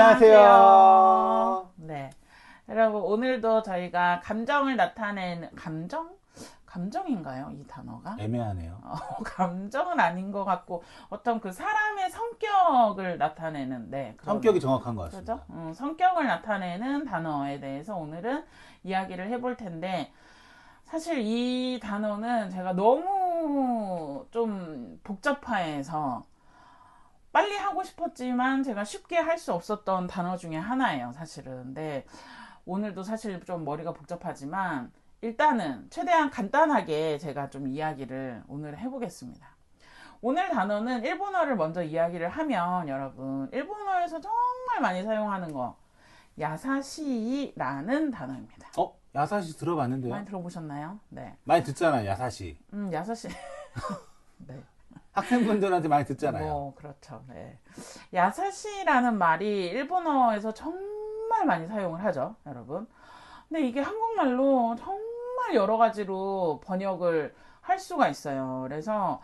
안녕하세요. 네. 여러분, 오늘도 저희가 감정을 나타내는, 감정인가요? 이 단어가? 애매하네요. 감정은 아닌 것 같고, 어떤 그 사람의 성격을 나타내는, 네. 성격이 정확한 것 그렇죠? 같습니다. 성격을 나타내는 단어에 대해서 오늘은 이야기를 해볼 텐데, 사실 이 단어는 제가 너무 좀 복잡해서, 빨리 하고 싶었지만 제가 쉽게 할 수 없었던 단어 중에 하나예요, 사실은. 근데 오늘도 사실 좀 머리가 복잡하지만 일단은 최대한 간단하게 제가 좀 이야기를 오늘 해보겠습니다. 오늘 단어는 일본어를 먼저 이야기를 하면 여러분, 일본어에서 정말 많이 사용하는 거, 야사시라는 단어입니다. 야사시 들어봤는데요? 많이 들어보셨나요? 네. 많이 듣잖아요, 야사시. 야사시. 네. 학생분들한테 많이 듣잖아요. 그렇죠. 네. 야사시라는 말이 일본어에서 정말 많이 사용을 하죠, 여러분. 근데 이게 한국말로 정말 여러 가지로 번역을 할 수가 있어요. 그래서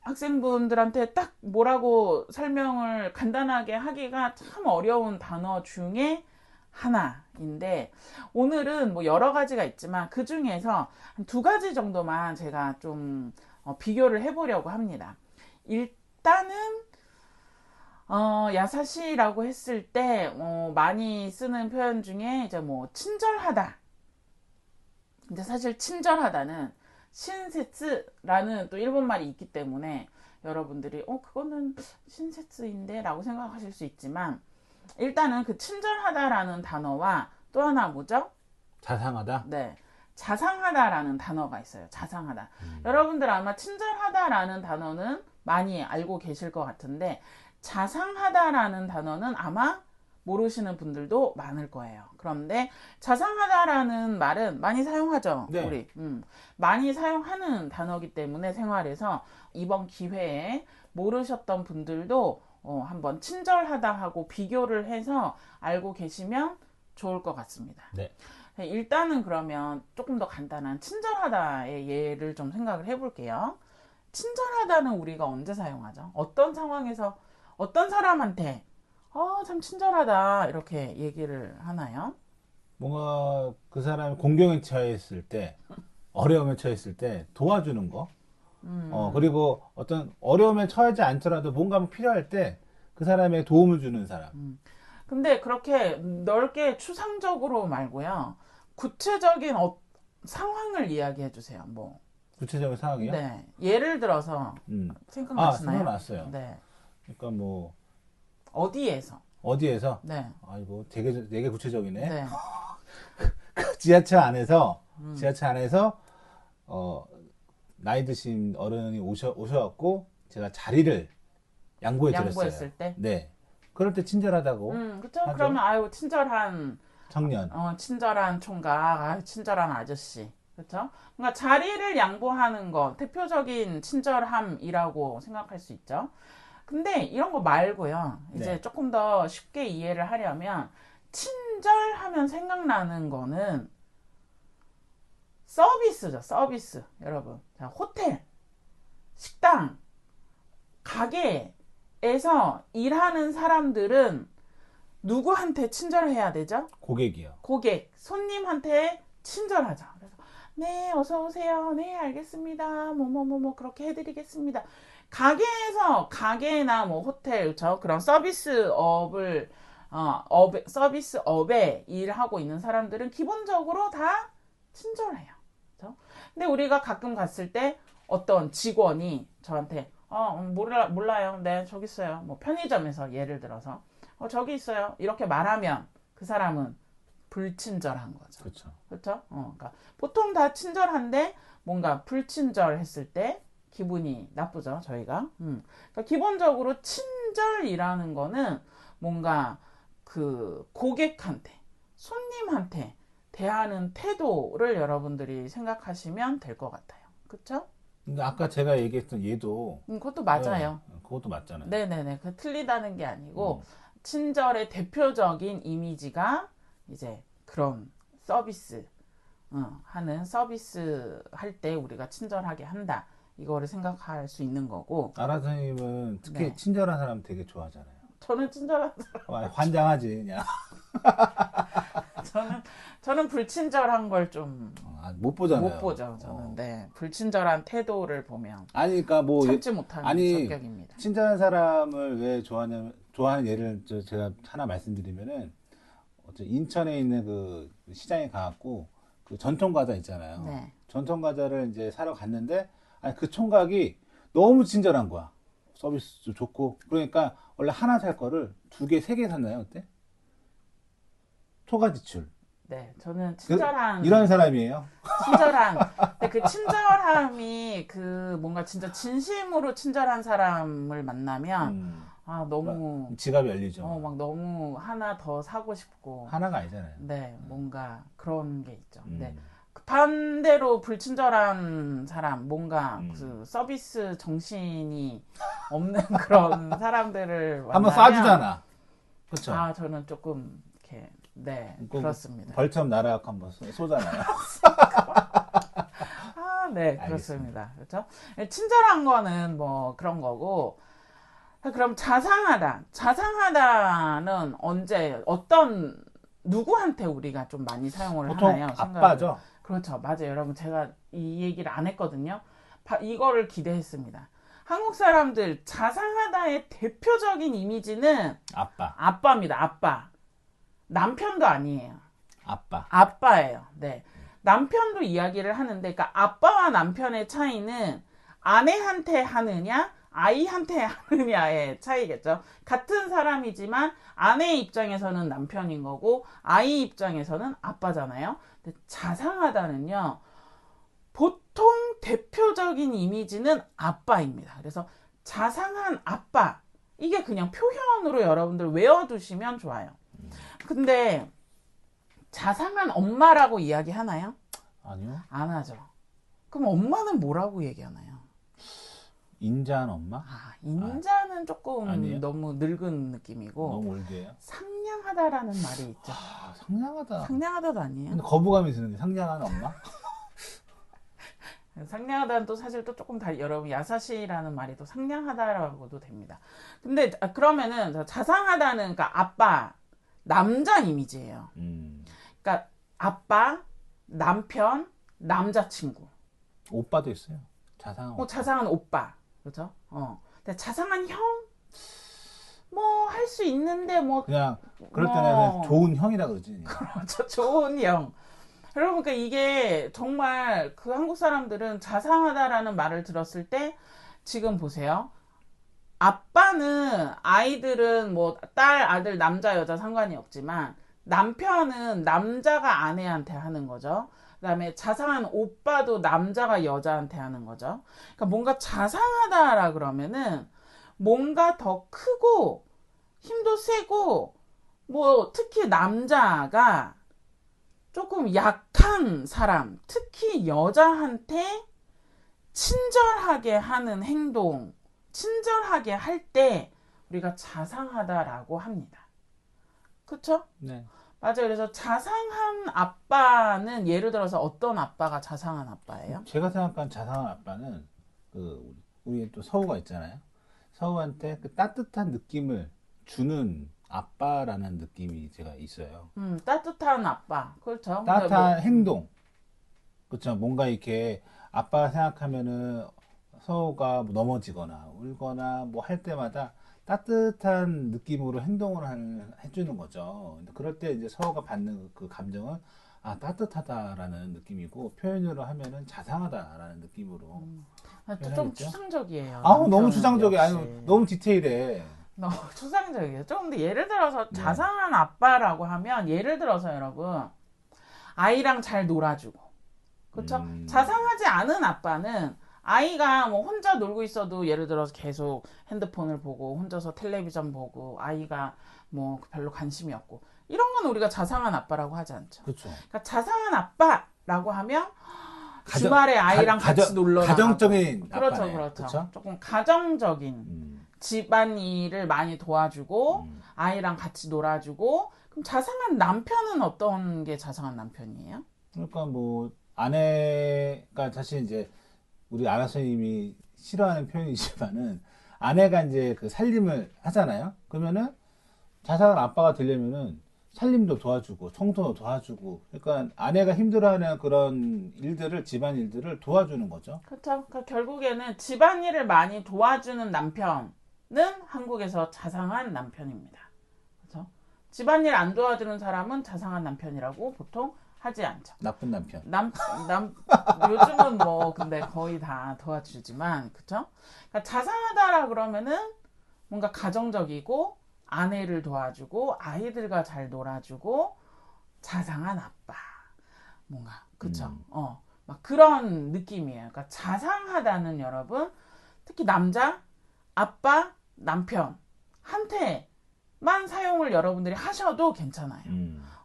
학생분들한테 딱 뭐라고 설명을 간단하게 하기가 참 어려운 단어 중에 하나인데, 오늘은 뭐 여러 가지가 있지만 그 중에서 한 두 가지 정도만 제가 좀 비교를 해보려고 합니다. 일단은 야사시라고 했을 때 많이 쓰는 표현 중에 이제 뭐 친절하다. 근데 사실 친절하다는 신세츠라는 또 일본말이 있기 때문에 여러분들이 그거는 신세츠인데 라고 생각하실 수 있지만, 일단은 그 친절하다라는 단어와 또 하나 뭐죠? 자상하다? 네. 자상하다라는 단어가 있어요. 자상하다. 여러분들 아마 친절하다라는 단어는 많이 알고 계실 것 같은데, 자상하다라는 단어는 아마 모르시는 분들도 많을 거예요. 그런데 자상하다라는 말은 많이 사용하죠. 네. 우리 많이 사용하는 단어이기 때문에 생활에서 이번 기회에 모르셨던 분들도 한번 친절하다 하고 비교를 해서 알고 계시면 좋을 것 같습니다. 네. 일단은 그러면 조금 더 간단한 친절하다의 예를 좀 생각을 해볼게요. 친절하다는 우리가 언제 사용하죠? 어떤 상황에서 어떤 사람한테 참 친절하다 이렇게 얘기를 하나요? 뭔가 그 사람이 공경에 처했을 때, 어려움에 처했을 때 도와주는 거. 그리고 어떤 어려움에 처하지 않더라도 뭔가 필요할 때 그 사람의 도움을 주는 사람. 근데 그렇게 넓게 추상적으로 말고요. 구체적인 상황을 이야기해 주세요. 뭐. 구체적인 상황이요? 네. 예를 들어서 생각나시나요? 생각났어요. 네. 그러니까 뭐 어디에서? 어디에서? 네. 아이고 되게 구체적이네. 네. 지하철 안에서 나이 드신 어른이 오셔갖고 제가 자리를 양보해 드렸어요. 양보했을 때? 네. 그럴 때 친절하다고 그쵸? 하죠. 그러면 친절한 청년. 친절한 총각, 친절한 아저씨. 그쵸? 그러니까 자리를 양보하는 거 대표적인 친절함이라고 생각할 수 있죠. 근데 이런 거 말고요. 이제 네. 조금 더 쉽게 이해를 하려면, 친절하면 생각나는 거는 서비스죠. 서비스. 여러분. 자, 호텔, 식당, 가게에서 일하는 사람들은 누구한테 친절해야 되죠? 고객이요. 고객, 손님한테 친절하죠. 그래서 네, 어서 오세요. 네, 알겠습니다. 뭐뭐뭐뭐 그렇게 해드리겠습니다. 가게나 뭐 호텔, 그렇죠? 그런 서비스업에 일하고 있는 사람들은 기본적으로 다 친절해요. 그렇죠? 근데 우리가 가끔 갔을 때 어떤 직원이 저한테 몰라요. 네, 저기 있어요. 뭐 편의점에서 예를 들어서 저기 있어요. 이렇게 말하면 그 사람은 불친절한 거죠. 그렇죠. 그렇죠? 그러니까 보통 다 친절한데 뭔가 불친절했을 때 기분이 나쁘죠, 저희가. 그러니까 기본적으로 친절이라는 거는 뭔가 그 고객한테, 손님한테 대하는 태도를 여러분들이 생각하시면 될 것 같아요. 그렇죠? 근데 아까 제가 얘기했던 얘도 그것도 맞아요. 그것도 맞잖아요. 네네네. 그 틀리다는 게 아니고 친절의 대표적인 이미지가 이제 그런 서비스 하는 서비스 할 때 우리가 친절하게 한다. 이거를 생각할 수 있는 거고. 아라 선생님은 특히 네. 친절한 사람 되게 좋아하잖아요. 저는 친절한 환장하지 그냥. 저는 불친절한 걸 좀 못 보잖아요. 못 보죠. 저는 네 불친절한 태도를 보면 아니 그러니까 뭐 참지 못하는 성격입니다. 친절한 사람을 왜 좋아하는 예를 제가 하나 말씀드리면은 인천에 있는 그 시장에 가갖고 그 전통 과자 있잖아요. 네. 전통 과자를 이제 사러 갔는데 아니 그 총각이 너무 친절한 거야. 서비스도 좋고 그러니까 원래 하나 살 거를 2개, 3개 샀나요 그때? 초과 지출. 네, 저는 친절한 이런 사람이에요. 근데 그 친절함이 그 뭔가 진짜 진심으로 친절한 사람을 만나면 아 너무 지갑이 열리죠. 막 너무 하나 더 사고 싶고 하나가 아니잖아요. 네, 뭔가 그런 게 있죠. 네. 반대로 불친절한 사람, 뭔가 그 서비스 정신이 없는 그런 사람들을 한번 만나면 쏴주잖아. 그렇죠. 아, 저는 조금 이렇게 네, 그렇습니다. 벌점 나라약 한번 쏘잖아요. 아, 네, 그렇습니다. 그렇죠? 친절한 거는 뭐 그런 거고. 그럼 자상하다는 언제 어떤 누구한테 우리가 좀 많이 사용을 보통 하나요? 아빠죠. 그렇죠. 맞아요. 여러분 제가 이 얘기를 안 했거든요. 이거를 기대했습니다. 한국 사람들 자상하다의 대표적인 이미지는 아빠입니다. 아빠. 남편도 아니에요. 아빠예요. 네. 남편도 이야기를 하는데, 그러니까 아빠와 남편의 차이는 아내한테 하느냐, 아이한테 하느냐의 차이겠죠. 같은 사람이지만 아내의 입장에서는 남편인 거고 아이 입장에서는 아빠잖아요. 근데 자상하다는요. 보통 대표적인 이미지는 아빠입니다. 그래서 자상한 아빠. 이게 그냥 표현으로 여러분들 외워두시면 좋아요. 근데 자상한 엄마라고 이야기하나요? 아니요. 안 하죠. 그럼 엄마는 뭐라고 얘기하나요? 인자한 엄마? 인자는 조금 아니에요? 너무 늙은 느낌이고 너무 올드해요? 상냥하다라는 말이 있죠. 상냥하다. 상냥하다도 아니에요. 근데 거부감이 드는데 상냥한 엄마? 상냥하다는 또 사실 또 조금 여러분 야사시라는 말이 또 상냥하다라고도 됩니다. 근데 그러면은 자상하다는 그러니까 아빠 남자 이미지예요. 그러니까 아빠, 남편, 남자친구. 오빠도 있어요. 자상한 오빠. 자상한 오빠. 그렇죠? 근데 자상한 형? 뭐 할 수 있는데 뭐 그냥 그럴 때는 좋은 형이라 그러지. 그렇죠. 좋은 형. 여러분 그러니까 이게 정말 그 한국 사람들은 자상하다라는 말을 들었을 때 지금 보세요. 아빠는 아이들은 뭐 딸, 아들, 남자, 여자 상관이 없지만 남편은 남자가 아내한테 하는 거죠. 그다음에 자상한 오빠도 남자가 여자한테 하는 거죠. 그러니까 뭔가 자상하다라 그러면은 뭔가 더 크고 힘도 세고 뭐 특히 남자가 조금 약한 사람, 특히 여자한테 친절하게 하는 행동, 친절하게 할 때 우리가 자상하다라고 합니다. 그렇죠? 네. 맞아요. 그래서 자상한 아빠는 예를 들어서 어떤 아빠가 자상한 아빠예요? 제가 생각한 자상한 아빠는 우리 또 서우가 있잖아요. 서우한테 그 따뜻한 느낌을 주는 아빠라는 느낌이 제가 있어요. 따뜻한 아빠. 그렇죠. 따뜻한 행동. 그렇죠. 뭔가 이렇게 아빠가 생각하면은 서우가 넘어지거나 울거나 뭐 할 때마다 따뜻한 느낌으로 행동을 해주는 거죠. 그럴 때 이제 서우가 받는 그 감정은 따뜻하다라는 느낌이고 표현으로 하면은 자상하다라는 느낌으로. 좀 추상적이에요. 너무 추상적이에요. 너무 디테일해. 너무 추상적이에요. 좀 근데 예를 들어서 자상한 아빠라고 하면 예를 들어서 여러분 아이랑 잘 놀아주고 그렇죠? 자상하지 않은 아빠는 아이가 뭐 혼자 놀고 있어도 예를 들어서 계속 핸드폰을 보고 혼자서 텔레비전 보고 아이가 뭐 별로 관심이 없고 이런 건 우리가 자상한 아빠라고 하지 않죠. 그렇죠. 그러니까 자상한 아빠라고 하면 주말에 아이랑 같이 놀러 나가고 가정적인 그렇죠, 아빠네. 그렇죠. 조금 가정적인 집안일을 많이 도와주고 아이랑 같이 놀아주고 그럼 자상한 남편은 어떤 게 자상한 남편이에요? 그러니까 뭐 아내가 사실 이제 우리 아나 선생님이 싫어하는 표현이지만은 아내가 이제 그 살림을 하잖아요. 그러면은 자상한 아빠가 되려면은 살림도 도와주고 청소도 도와주고 그러니까 아내가 힘들어하는 그런 일들을 집안 일들을 도와주는 거죠. 그렇죠. 그러니까 결국에는 집안일을 많이 도와주는 남편은 한국에서 자상한 남편입니다. 그렇죠? 집안일 안 도와주는 사람은 자상한 남편이라고 보통 하지 않죠. 나쁜 남편. 요즘은 뭐 근데 거의 다 도와주지만 그쵸? 그러니까 자상하다라 그러면은 뭔가 가정적이고 아내를 도와주고 아이들과 잘 놀아주고 자상한 아빠 뭔가 그쵸? 막 그런 느낌이에요. 그러니까 자상하다는 여러분 특히 남자, 아빠, 남편 한테만 사용을 여러분들이 하셔도 괜찮아요.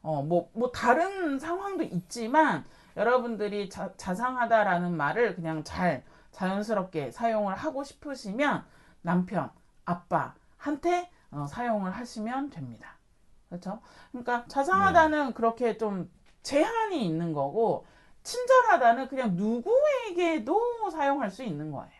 뭐 다른 상황도 있지만 여러분들이 자상하다라는 말을 그냥 잘 자연스럽게 사용을 하고 싶으시면 남편, 아빠한테 사용을 하시면 됩니다. 그렇죠? 그러니까 자상하다는 그렇게 좀 제한이 있는 거고 친절하다는 그냥 누구에게도 사용할 수 있는 거예요.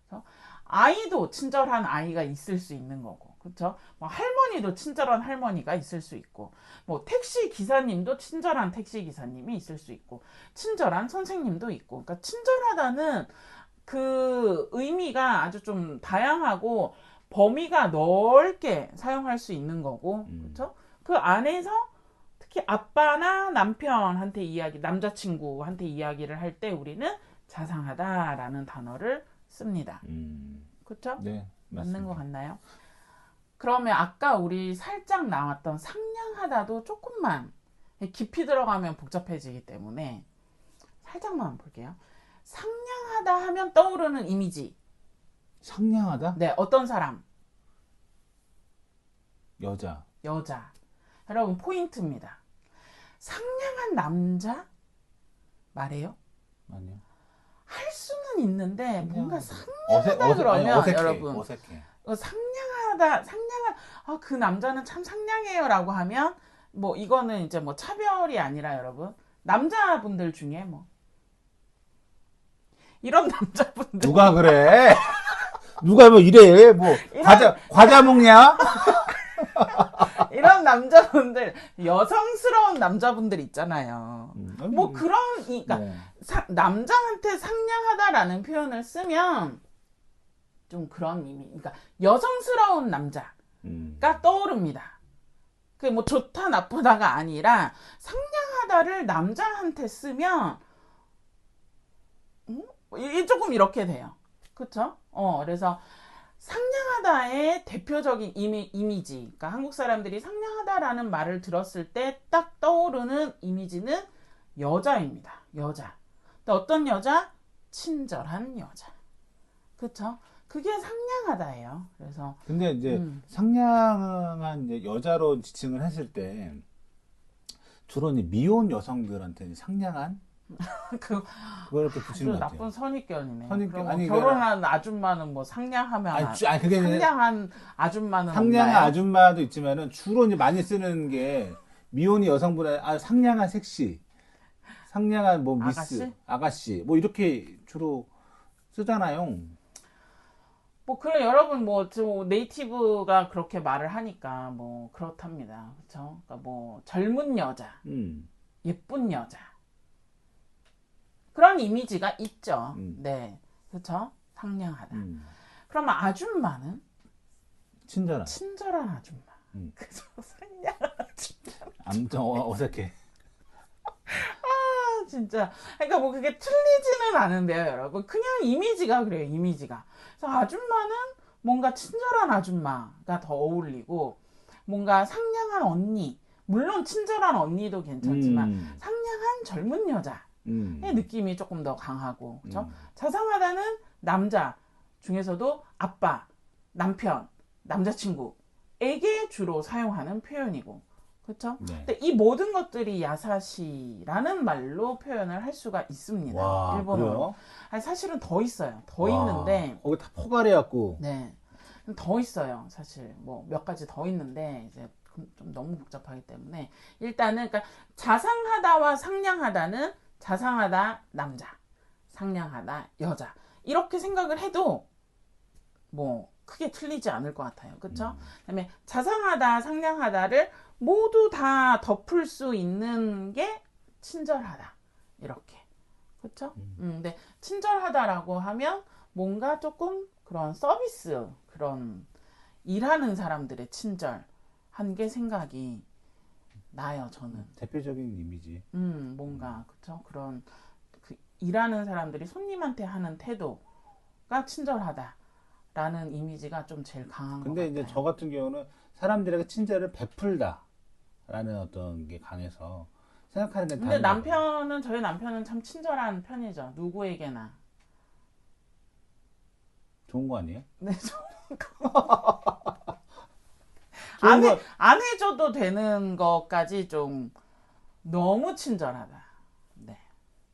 그래서 아이도 친절한 아이가 있을 수 있는 거고 그렇죠? 뭐 할머니도 친절한 할머니가 있을 수 있고 뭐 택시 기사님도 친절한 택시 기사님이 있을 수 있고 친절한 선생님도 있고 그러니까 친절하다는 그 의미가 아주 좀 다양하고 범위가 넓게 사용할 수 있는 거고 그렇죠? 그 안에서 특히 아빠나 남편한테 남자친구한테 이야기를 할 때 우리는 자상하다라는 단어를 씁니다. 그렇죠? 네, 맞는 것 같나요? 그러면 아까 우리 살짝 나왔던 상냥하다도 조금만 깊이 들어가면 복잡해지기 때문에 살짝만 볼게요. 상냥하다 하면 떠오르는 이미지. 상냥하다? 네, 어떤 사람? 여자. 여러분 포인트입니다. 상냥한 남자 말해요? 아니요. 할 수는 있는데 뭔가 상냥하다 그러면 어색해, 여러분 어색해. 상냥한 그 남자는 참 상냥해요라고 하면 뭐 이거는 이제 뭐 차별이 아니라 여러분 남자분들 중에 뭐 이런 남자분들 누가 그래? 누가 뭐 이래? 뭐 과자 먹냐? 이런 남자분들 여성스러운 남자분들 있잖아요. 뭐 그런 그러니까 남자한테 상냥하다라는 표현을 쓰면 좀 그런 의미. 그러니까 여성스러운 남자가 떠오릅니다. 그게 뭐 좋다 나쁘다가 아니라 상냥하다를 남자한테 쓰면 조금 이렇게 돼요. 그렇죠? 그래서 상냥하다의 대표적인 이미지, 그러니까 한국 사람들이 상냥하다라는 말을 들었을 때 딱 떠오르는 이미지는 여자입니다. 여자. 어떤 여자? 친절한 여자. 그렇죠? 그게 상냥하다예요. 그래서 근데 이제 상냥한 이제 여자로 지칭을 했을 때 주로 이제 미혼 여성들한테 상냥한 그걸 또 붙이는 것 같아요. 나쁜 선입견이네. 선입견 아니 결혼한 아줌마는 뭐 상냥하면 그게 상냥한 아줌마는 상냥한 없나요? 아줌마도 있지만은 주로 이제 많이 쓰는 게 미혼이 여성분의 상냥한 섹시, 상냥한 뭐 미스, 아가씨 뭐 이렇게 주로 쓰잖아요. 뭐 그래 여러분 뭐 네이티브가 그렇게 말을 하니까 뭐 그렇답니다. 그렇죠? 그러니까 뭐 젊은 여자, 예쁜 여자. 그런 이미지가 있죠. 네. 그렇죠? 상냥하다. 그러면 아줌마는? 친절한 아줌마. 그죠? 상냥한 아줌마. 아무튼 어색해. 진짜. 그러니까 뭐 그게 틀리지는 않은데요, 여러분. 그냥 이미지가 그래요, 이미지가. 그래서 아줌마는 뭔가 친절한 아줌마가 더 어울리고, 뭔가 상냥한 언니. 물론 친절한 언니도 괜찮지만, 상냥한 젊은 여자. 느낌이 조금 더 강하고 그렇죠? 자상하다는 남자 중에서도 아빠, 남편, 남자친구에게 주로 사용하는 표현이고 그렇죠? 네. 근데 이 모든 것들이 야사시라는 말로 표현을 할 수가 있습니다. 와, 일본어로. 아니, 사실은 더 있어요. 더 있는데 거기 다 포괄해갖고 네, 더 있어요. 사실 뭐 몇 가지 더 있는데 이제 좀 너무 복잡하기 때문에 일단은 그러니까 자상하다와 상냥하다는 자상하다 남자, 상냥하다 여자 이렇게 생각을 해도 뭐 크게 틀리지 않을 것 같아요. 그쵸? 그다음에 자상하다, 상냥하다를 모두 다 덮을 수 있는 게 친절하다. 이렇게. 그쵸? 근데 친절하다라고 하면 뭔가 조금 그런 서비스, 그런 일하는 사람들의 친절한 게 생각이 나요, 저는. 대표적인 이미지. 뭔가, 그쵸? 그런, 그 일하는 사람들이 손님한테 하는 태도가 친절하다라는 이미지가 좀 제일 강한 것 근데 같아요. 이제 저 같은 경우는 사람들에게 친절을 베풀다라는 어떤 게 강해서 생각하는 게 근데 다른 거예요. 저희 남편은 참 친절한 편이죠. 누구에게나. 좋은 거 아니에요? 네, 좋은 거 안 해줘도 되는 것까지 좀 너무 친절하다. 네.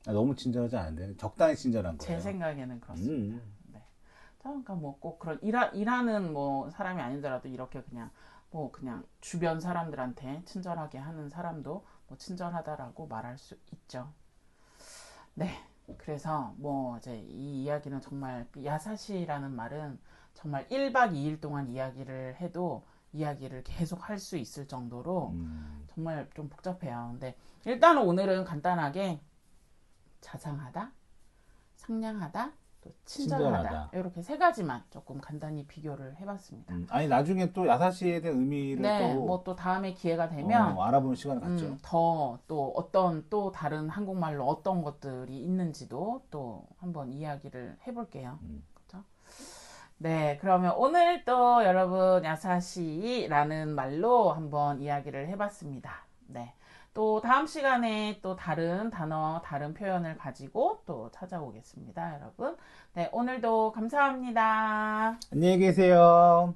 너무 친절하지 않은데 적당히 친절한 제 거예요. 생각에는 그렇습니다. 음. 네. 그러니까 뭐 꼭 그런 일하는 뭐 사람이 아니더라도 이렇게 그냥 뭐 그냥 주변 사람들한테 친절하게 하는 사람도 뭐 친절하다라고 말할 수 있죠. 네. 그래서 뭐 이제 이 이야기는 정말 야사시라는 말은 정말 1박 2일 동안 이야기를 해도 이야기를 계속 할 수 있을 정도로 정말 좀 복잡해요. 근데 일단 오늘은 간단하게 자상하다, 상냥하다, 또 친절하다 친절하다. 이렇게 세 가지만 조금 간단히 비교를 해봤습니다. 아니 나중에 또 야사시에 대한 의미를 네, 또 뭐 또 다음에 기회가 되면 알아보는 시간을 갖죠. 더 또 어떤 또 다른 한국말로 어떤 것들이 있는지도 또 한번 이야기를 해볼게요. 그렇죠? 네, 그러면 오늘 또 여러분 야사시라는 말로 한번 이야기를 해봤습니다. 네, 또 다음 시간에 또 다른 단어, 다른 표현을 가지고 또 찾아오겠습니다, 여러분. 네, 오늘도 감사합니다. 안녕히 계세요.